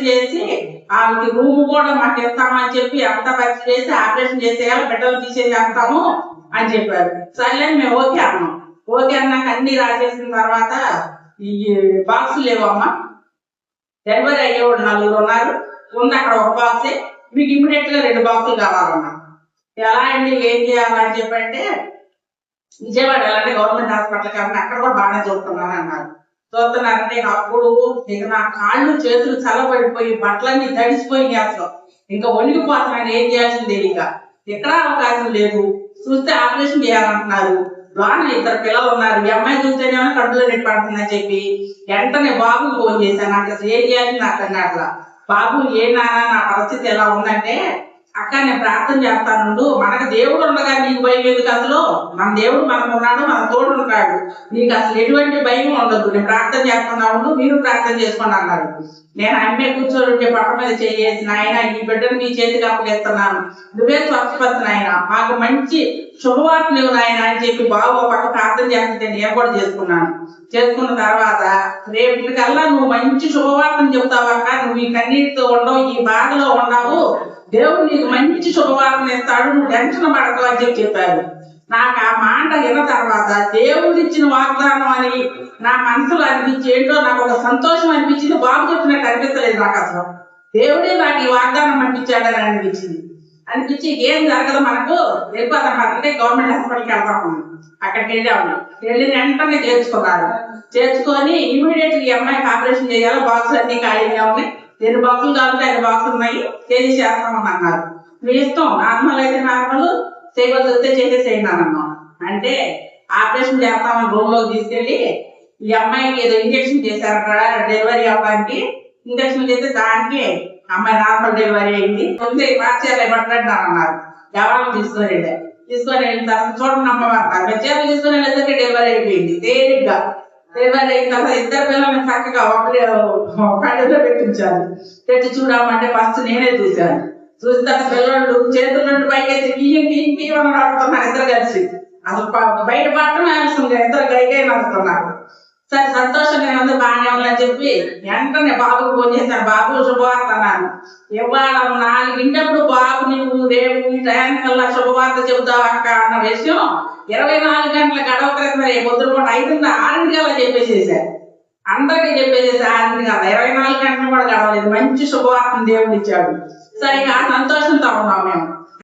చేసి ఆమెకి రూమ్ కూడా మాకు ఇస్తామని చెప్పి అంతా ఖర్చు చేసి ఆపరేషన్ చేసేయాలి, బిడ్డలు తీసేసేస్తాము అని చెప్పారు. సరే మేము ఓకే అన్నాం. ఓకే అన్నాక అన్ని రాసేసిన తర్వాత ఈ బాక్సులు లేవమ్మా, డెలివరీ అయ్యేవాడు 4 ఉన్నారు, ఉంది అక్కడ ఒక బాక్సే, మీకు ఇమీడియట్ గా 2 బాక్సులు కావాలన్నా. ఎలా అండి ఏం చేయాలని చెప్పంటే విజయవాడ వెళ్ళండి గవర్నమెంట్ హాస్పిటల్ కాబట్టి అక్కడ కూడా బాగానే చూస్తున్నాను అన్నారు. చూస్తున్నారంటే అప్పుడు ఇక నా కాళ్ళు చేతులు చల్లబడిపోయి బట్టలన్నీ తడిసిపోయి అసలు ఇంకా వణికిపోతున్నాను, ఏం చేయాల్సింది తెలియక. ఎక్కడ అవకాశం లేదు, చూస్తే ఆపరేషన్ చేయాలంటున్నారు. లోన 2 పిల్లలు ఉన్నారు, ఈ అమ్మాయి చూస్తేనేమో కడుపులో రెట్టి పడుతుందని చెప్పి వెంటనే బాబుకి ఫోన్ చేశాను. నాకు అసలు ఏం చేయాలి నాకు అట్లా. బాబు ఏ నాన్న నా పరిస్థితి ఎలా ఉందంటే, అక్క నేను ప్రార్థన చేస్తాను, మనకు దేవుడు ఉండగా నీకు భయం ఎందుకు? అసలు మన దేవుడు మనకు ఉన్నాడు, మన తోడు ఉంటాడు, నీకు అసలు ఎటువంటి భయం ఉండదు, నేను ప్రార్థన చేస్తున్నా ఉండు, మీరు ప్రార్థన చేసుకోండి అన్నాడు. నేను అమ్మే కూర్చోబెట్టే పట్ట మీద చేసి, నాయన ఈ బిడ్డను మీ చేతికి అప్పగిస్తున్నాను, నువ్వే స్వస్థపడుతున్న ఆయన, మాకు మంచి శుభవార్త లేవు నాయన అని చెప్పి బాబు పక్క ప్రార్థన చేస్తుంటే నేను కూడా చేసుకున్నాను. చేసుకున్న తర్వాత రేపటికల్లా నువ్వు మంచి శుభవార్తను చెప్తావు అక్క, నువ్వు ఈ కన్నీటితో ఉండవు, ఈ బాధలో ఉండవు, దేవుడు నీకు మంచి శుభవార్తను ఇస్తాడు, నువ్వు టెన్షన్ పడకు అని చెప్పారు. నాకు ఆ మాట విన్న తర్వాత దేవుడు ఇచ్చిన వాగ్దానం అని నా మనసులో అనిపించి ఏంటో నాకు ఒక సంతోషం అనిపించింది. బాబు చెప్పినట్టు అనిపించలేదు నాకు, అసలు దేవుడే నాకు ఈ వాగ్దానం అనిపించాడని అనిపించి ఏం జరగదు మనకు వెళ్ళిపోతామంటే గవర్నమెంట్ హాస్పిటల్కి వెళ్తాము. అక్కడికి వెళ్ళి వెంటనే చేర్చుకొని ఇమీడియట్ ఈ అమ్మాయికి ఆపరేషన్ చేయాలి, బాక్సులు అన్ని ఖాళీగా ఉన్నాయి, 2 బాక్సులు కాబట్టి 5 బాక్సులు ఉన్నాయి, చేసేస్తామని అన్నారు. మీ ఇష్టం, నార్మల్ అయితే నార్మల్, చేయవలసి వస్తే చేసేసేయండి అన్నాం. అంటే ఆపరేషన్ చేస్తామని రూమ్ లోకి తీసుకెళ్ళి ఈ అమ్మాయికి ఏదో ఇంజక్షన్ చేశారు అక్కడ డెలివరీ అవ్వడానికి. ఇంజక్షన్ చేస్తే దానికి అమ్మాయి నార్మల్ డెలివరీ అయింది. మార్చేయాలి పట్టంటారు అన్నారు. ఎవరు తీసుకొని వెళ్ళిన తర్వాత చూడండి అమ్మవారు చీరలు తీసుకొని వెళ్ళేసరికి డెలివరీ అయిపోయింది. తేలిగ్గా డెలివరీ అయిన తర్వాత 2 పిల్లల్ని చక్కగా కళ్ళలో పెట్టించారు. పెట్టి చూడమంటే ఫస్ట్ నేనే చూశాను. చూసిన తర్వాత పిల్లలు చేతుల నుండి పైకి కియ్యం ఆడుతున్నారు 2 కలిసి. అసలు బయట పట్టడం అవసరం 2 గైగా నడుస్తున్నారు. సరే సంతోషంగా ఉంది, బాగానే ఉందని చెప్పి వెంటనే బాబుకి ఫోన్ చేశాను. బాబు శుభవార్త అన్నాను. ఇవాళ 4 బాబు నువ్వు రేపు ఈ టయానికల్లా శుభవార్త చెబుతావు అక్క అన్న విషయం 24 గంటల గడవ క్రితం రేపు పొద్దున 5-6 చెప్పేసేసారు. అందరికీ చెప్పేసేసి 6 గంటల 24 గంటలు కూడా గడవలేదు. మంచి శుభవార్తను దేవుడు ఇచ్చాడు. సరిగా ఆ సంతోషంతో ఉన్నాం మేము.